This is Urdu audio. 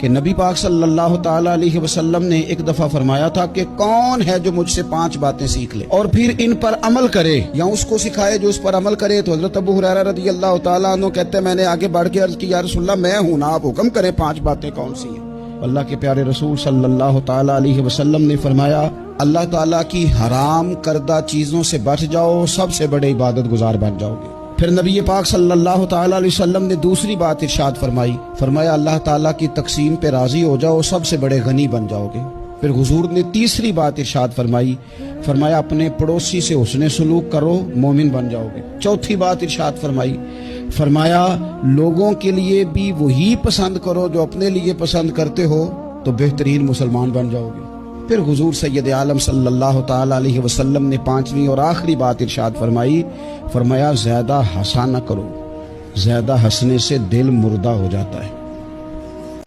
کہ نبی پاک صلی اللہ تعالیٰ علیہ وسلم نے ایک دفعہ فرمایا تھا کہ کون ہے جو مجھ سے 5 باتیں سیکھ لے اور پھر ان پر عمل کرے یا اس کو سکھائے جو اس پر عمل کرے. تو حضرت ابو ہریرہ رضی اللہ تعالیٰ عنہ کہتے ہیں میں نے آگے بڑھ کے عرض کی یا رسول اللہ میں ہوں نا، آپ حکم کریں 5 باتیں کون سی ہیں. اللہ کے پیارے رسول صلی اللہ تعالیٰ علیہ وسلم نے فرمایا اللہ تعالیٰ کی حرام کردہ چیزوں سے بچ جاؤ، سب سے بڑے عبادت گزار بن جاؤ گے. پھر نبی پاک صلی اللہ تعالیٰ علیہ وسلم نے دوسری بات ارشاد فرمایا اللہ تعالیٰ کی تقسیم پہ راضی ہو جاؤ، سب سے بڑے غنی بن جاؤ گے. پھر حضور نے تیسری بات ارشاد فرمایا اپنے پڑوسی سے حسن سلوک کرو، مومن بن جاؤ گے. چوتھی بات ارشاد فرمایا لوگوں کے لیے بھی وہی پسند کرو جو اپنے لیے پسند کرتے ہو تو بہترین مسلمان بن جاؤ گے. پھر حضور سید عالم صلی اللہ تعالیٰ علیہ وسلم نے 5ویں اور آخری بات ارشاد فرمایا زیادہ ہنسا نہ کرو، زیادہ ہنسنے سے دل مردہ ہو جاتا ہے.